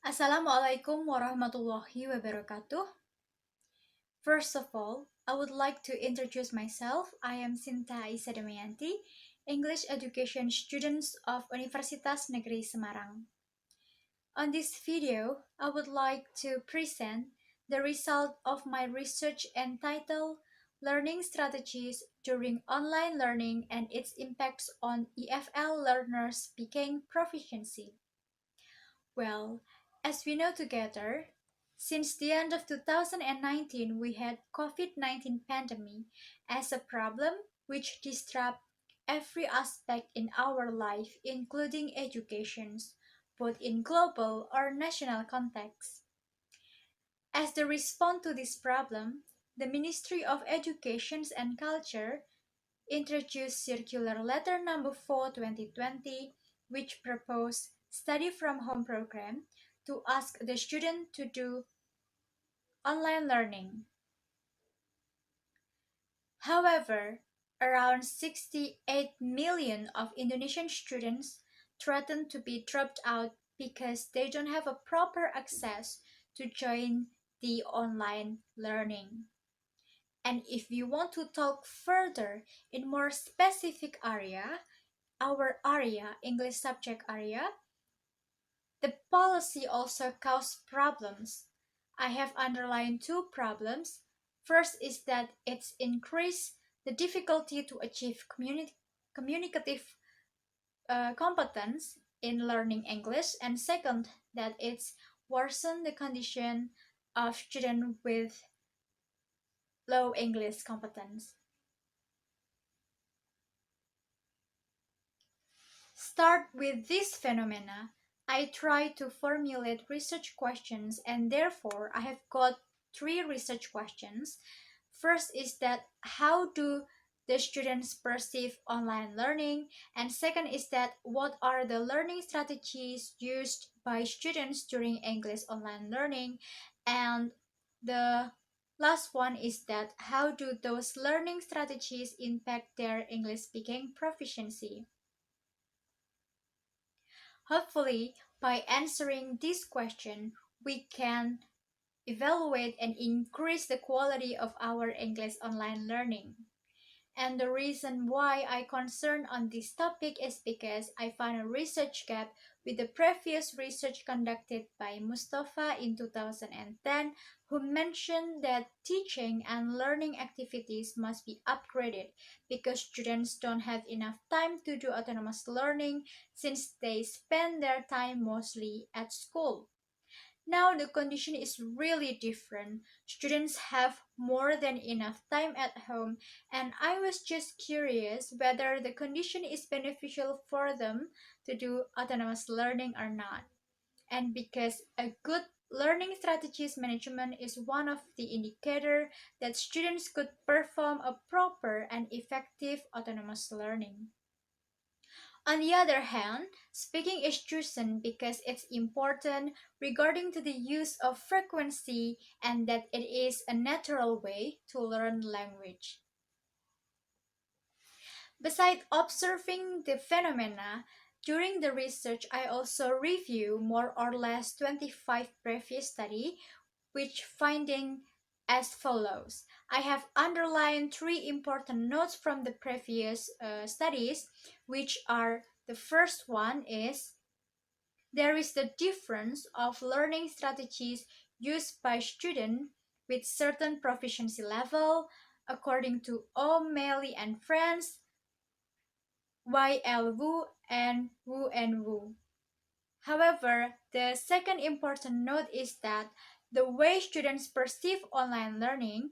Assalamualaikum warahmatullahi wabarakatuh. First of all, I would like to introduce myself. I am Shinta Aisa Damayanti, English education student of Universitas Negeri Semarang. On this video, I would like to present the result of my research entitled Learning Strategies During Online Learning and Its Impacts on EFL Learners Speaking Proficiency. Well, as we know together, since the end of 2019 we had COVID-19 pandemic as a problem which disrupt every aspect in our life including educations, both in global or national context. As the response to this problem, the Ministry of Education and Culture introduced Circular Letter Number 4 2020, which proposed study from home program to ask the student to do online learning. However, around 68 million of Indonesian students threaten to be dropped out because they don't have a proper access to join the online learning. And if we want to talk further in more specific area, our area, English subject area, the policy also caused problems. I have underlined two problems. First is that it's increased the difficulty to achieve communicative competence in learning English, and second, that it's worsened the condition of students with low English competence. Start with this phenomena. I try to formulate research questions and therefore I have got three research questions. First is that how do the students perceive online learning, and second is that what are the learning strategies used by students during English online learning, and the last one is that how do those learning strategies impact their English speaking proficiency. Hopefully, by answering this question, we can evaluate and increase the quality of our English online learning. And the reason why I concern on this topic is because I found a research gap with the previous research conducted by Mustafa in 2010, who mentioned that teaching and learning activities must be upgraded because students don't have enough time to do autonomous learning since they spend their time mostly at school. Now the condition is really different. Students have more than enough time at home, and I was just curious whether the condition is beneficial for them to do autonomous learning or not. And because a good learning strategies management is one of the indicator that students could perform a proper and effective autonomous learning. On the other hand, speaking is chosen because it's important regarding to the use of frequency and that it is a natural way to learn language. Besides observing the phenomena, during the research I also review more or less 25 previous study which finding as follows. I have underlined three important notes from the previous studies, which are the first one is there is the difference of learning strategies used by students with certain proficiency level according to O'Malley and friends, YL Wu and Wu and Wu. However, the second important note is that the way students perceive online learning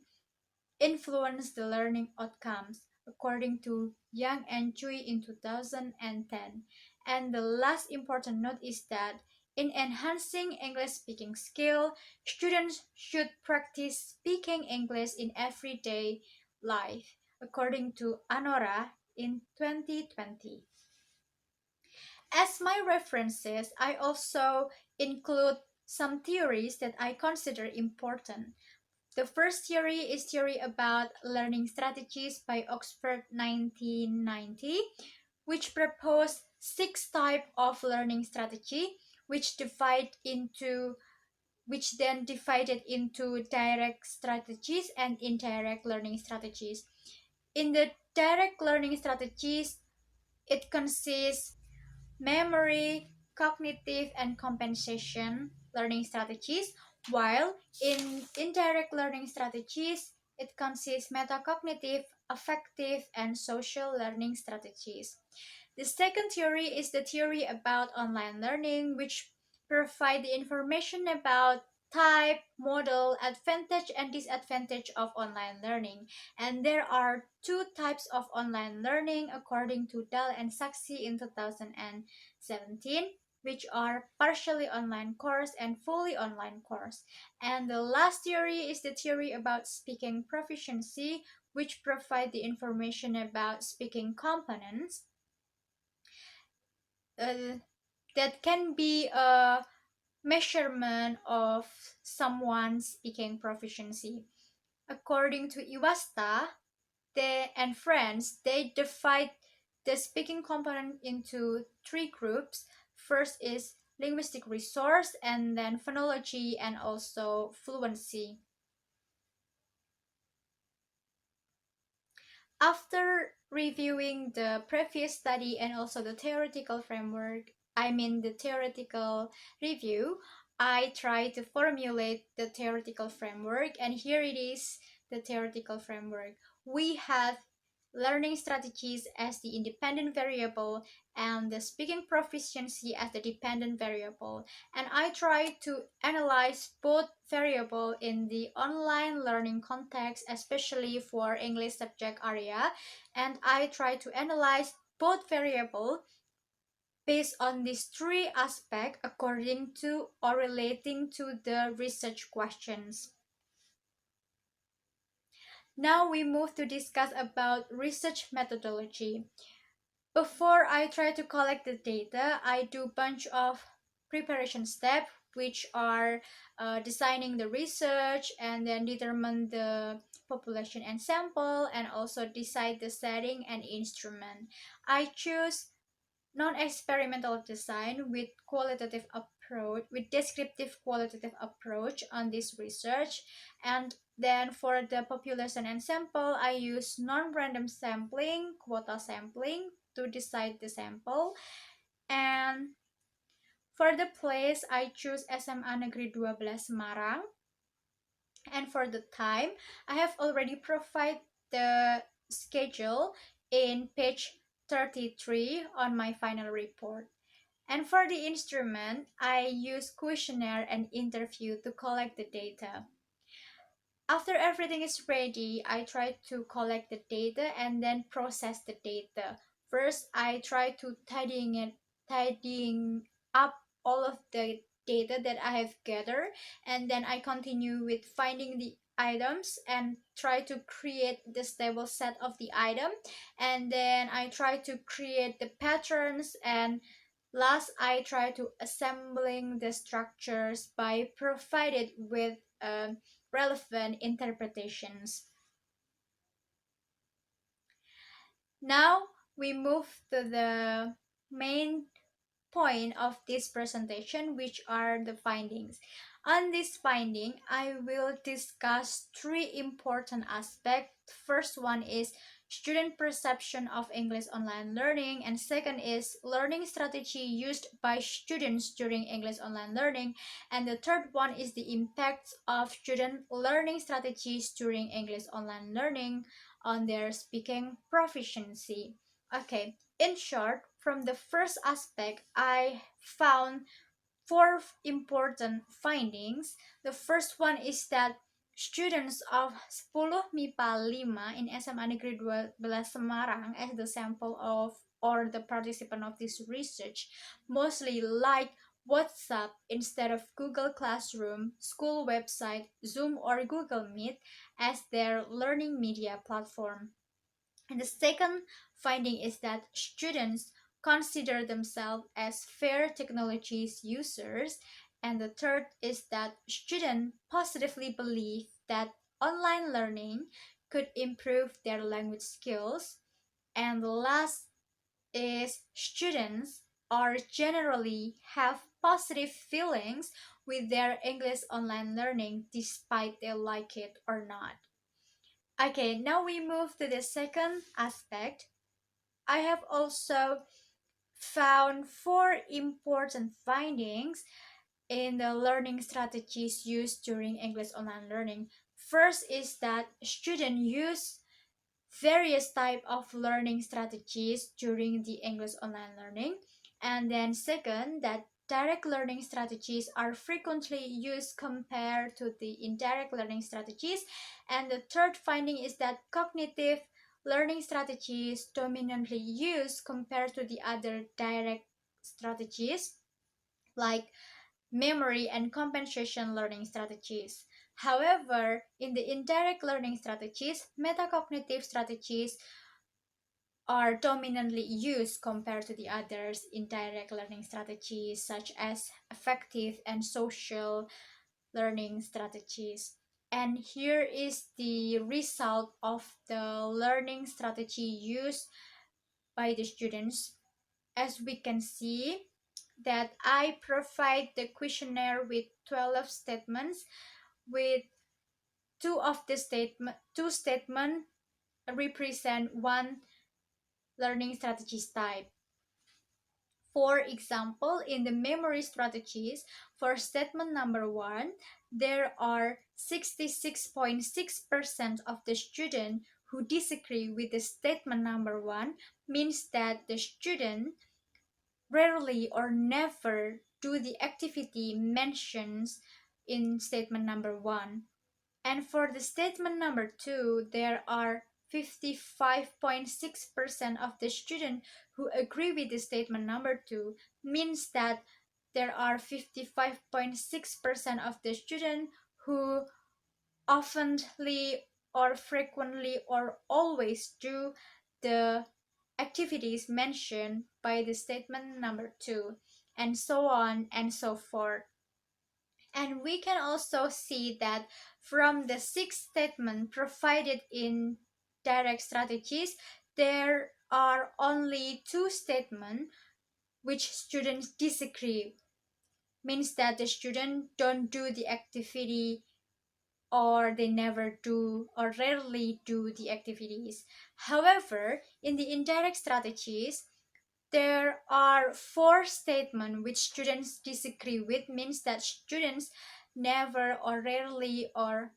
influence the learning outcomes, according to Yang and Chui in 2010. And the last important note is that in enhancing English speaking skill, students should practice speaking English in everyday life, according to Anora in 2020. As my references, I also include some theories that I consider important. The first theory is theory about learning strategies by Oxford 1990, which proposed six types of learning strategy, which divide into which then divided into direct strategies and indirect learning strategies. In the direct learning strategies, it consists memory, cognitive, and compensation learning strategies, while in indirect learning strategies, it consists metacognitive, affective, and social learning strategies. The second theory is the theory about online learning, which provide the information about type, model, advantage, and disadvantage of online learning. And there are two types of online learning according to Dahl and Saxi in 2017, which are partially online course and fully online course. And the last theory is the theory about speaking proficiency, which provide the information about speaking components uh, that can be a measurement of someone's speaking proficiency. According to Iwasta and friends, they divide the speaking component into three groups. First is linguistic resource, and then phonology, and also fluency. After reviewing the previous study and also the theoretical framework, I mean the theoretical review, I try to formulate the theoretical framework, and here it is, the theoretical framework. We have learning strategies as the independent variable and the speaking proficiency as the dependent variable. And I try to analyze both variable in the online learning context, especially for English subject area. And I try to analyze both variable based on these three aspects according to or relating to the research questions. Now we move to discuss about research methodology. Before I try to collect the data, I do bunch of preparation steps, which are designing the research and then determine the population and sample, and also decide the setting and instrument. I choose non-experimental design with qualitative approach, with descriptive qualitative approach on this research. And then for the population and sample, I use non-random sampling, quota sampling to decide the sample. And for the place, I choose SMA Negeri 12 Semarang. And for the time, I have already provided the schedule in page 33 on my final report. And for the instrument, I use questionnaire and interview to collect the data. After everything is ready, I try to collect the data and then process the data. First, I try to tidying up all of the data that I have gathered, and then I continue with finding the items and try to create the stable set of the item, and then I try to create the patterns, and last I try to assembling the structures by provided with relevant interpretations. Now we move to the main point of this presentation, which are the findings. On this finding, I will discuss three important aspects. First one is student perception of English online learning, and second is learning strategy used by students during English online learning, and the third one is the impacts of student learning strategies during English online learning on their speaking proficiency. Okay, in short, from the first aspect, I found four important findings. The first one is that students of 10 MIPA 5 in SMA Negeri 12 Semarang as the sample of or the participant of this research mostly like WhatsApp instead of Google Classroom, school website, Zoom or Google Meet as their learning media platform. And the second finding is that students consider themselves as fair technologies users. And the third is that students positively believe that online learning could improve their language skills. And the last is students are generally have positive feelings with their English online learning despite they like it or not. Okay, now we move to the second aspect. I have also found four important findings in the learning strategies used during English online learning. First is that students use various type of learning strategies during the English online learning. And then second, that direct learning strategies are frequently used compared to the indirect learning strategies. And the third finding is that cognitive learning strategies dominantly used compared to the other direct strategies like memory and compensation learning strategies. However, in the indirect learning strategies, metacognitive strategies are dominantly used compared to the others indirect learning strategies such as affective and social learning strategies. And here is the result of the learning strategy used by the students. As we can see that I provide the questionnaire with 12 statements, with two statements represent one learning strategies type. For example, in the memory strategies, for statement number 1, there are 66.6% of the student who disagree with the statement number 1, means that the student rarely or never do the activity mentioned in statement number 1. And for the statement number 2, there are 55.6% of the students who agree with the statement number 2, means that there are 55.6% of the students who oftenly or frequently or always do the activities mentioned by the statement number 2, and so on and so forth. And we can also see that from the 6 statements provided in direct strategies, there are only 2 statements which students disagree, means that the student don't do the activity, or they never do or rarely do the activities. However, in the indirect strategies, there are 4 statements which students disagree with, means that students never or rarely or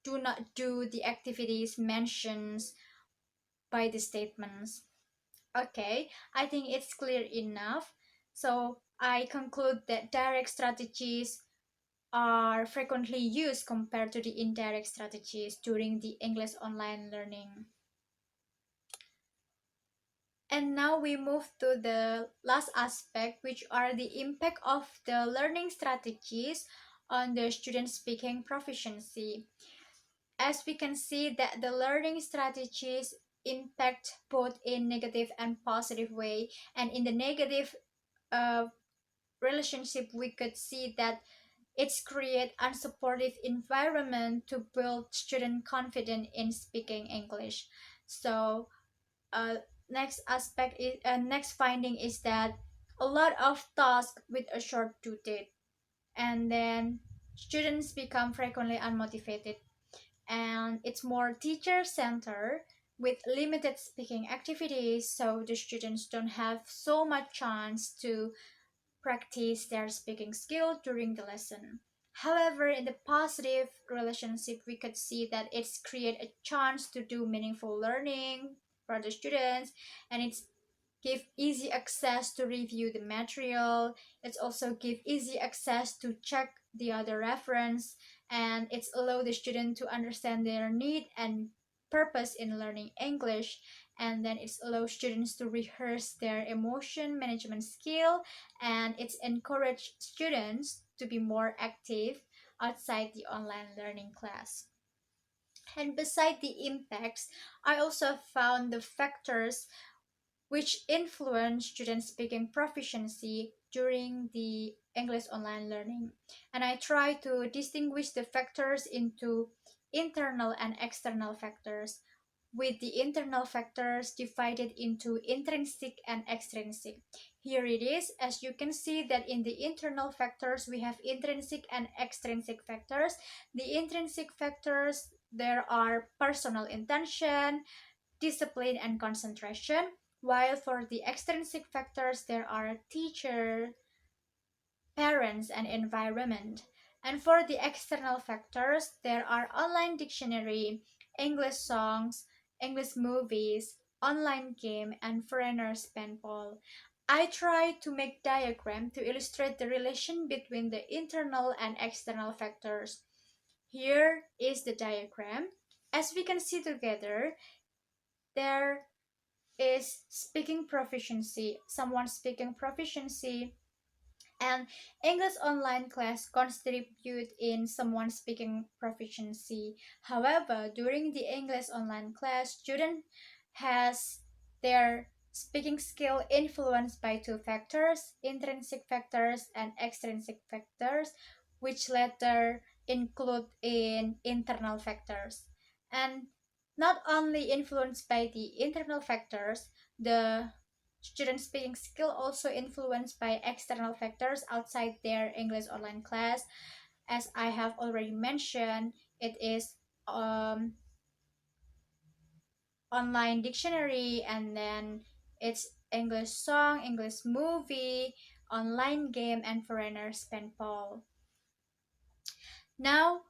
do not do the activities mentioned by the statements. Okay, I think it's clear enough. So I conclude that direct strategies are frequently used compared to the indirect strategies during the English online learning. And now we move to the last aspect, which are the impact of the learning strategies on the student speaking proficiency. As we can see that the learning strategies impact both in negative and positive way. And in the negative uh, relationship, we could see that it's create unsupportive environment to build student confidence in speaking English. So uh, next finding is that a lot of tasks with a short due date, and then students become frequently unmotivated, and it's more teacher centered with limited speaking activities, so the students don't have so much chance to practice their speaking skill during the lesson. However, in the positive relationship, we could see that it's create a chance to do meaningful learning for the students, and it's give easy access to review the material. It's also give easy access to check the other reference, and it's allow the student to understand their need and purpose in learning English. And then it's allow students to rehearse their emotion management skill, and it's encourage students to be more active outside the online learning class. And beside the impacts, I also found the factors which influence student speaking proficiency during the English online learning. And I try to distinguish the factors into internal and external factors, with the internal factors divided into intrinsic and extrinsic. Here it is. As you can see that in the internal factors, we have intrinsic and extrinsic factors. The intrinsic factors, there are personal intention, discipline, and concentration. While for the extrinsic factors, there are teacher, parents, and environment. And for the external factors, there are online dictionary, English songs, English movies, online game, and foreigners pen pal. I try to make diagram to illustrate the relation between the internal and external factors. Here is the diagram. As we can see together, there is speaking proficiency, someone speaking proficiency, and English online class contribute in someone speaking proficiency. However, during the English online class, student has their speaking skill influenced by two factors, intrinsic factors and extrinsic factors, which latter include in internal factors. And not only influenced by the internal factors, the student speaking skill also influenced by external factors outside their English online class. As I have already mentioned, it is online dictionary, and then it's English song, English movie, online game, and foreigners pen pal. Now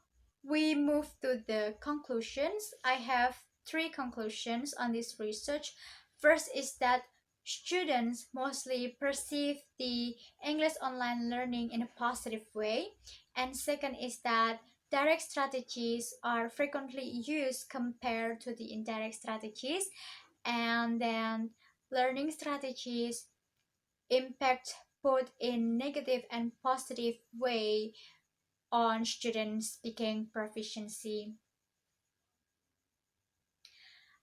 we move to the conclusions. I have three conclusions on this research. First is that students mostly perceive the English online learning in a positive way. And second is that direct strategies are frequently used compared to the indirect strategies. And then learning strategies impact both in negative and positive way on student speaking proficiency.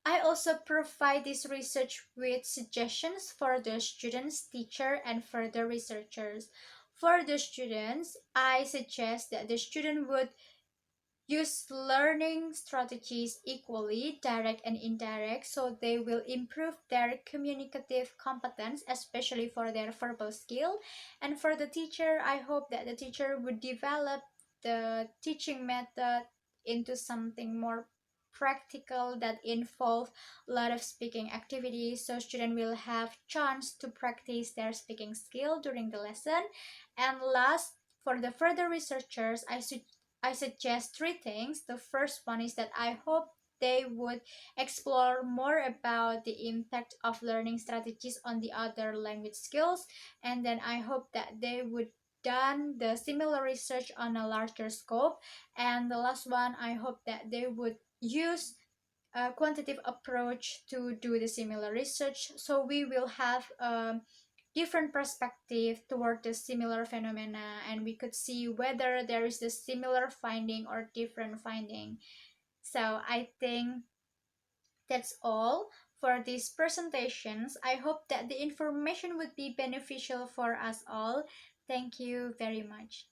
I also provide this research with suggestions for the students, teacher, and further researchers. For the students, I suggest that the student would use learning strategies equally, direct and indirect, so they will improve their communicative competence, especially for their verbal skill. And for the teacher, I hope that the teacher would develop the teaching method into something more practical that involve a lot of speaking activities, so students will have chance to practice their speaking skill during the lesson. And last, for the further researchers, I suggest three things. The first one is that I hope they would explore more about the impact of learning strategies on the other language skills. And then I hope that they would done the similar research on a larger scope. And the last one, I hope that they would use a quantitative approach to do the similar research, so we will have a different perspective toward the similar phenomena, and we could see whether there is a similar finding or different finding. So I think that's all for these presentations. I hope that the information would be beneficial for us all. Thank you very much.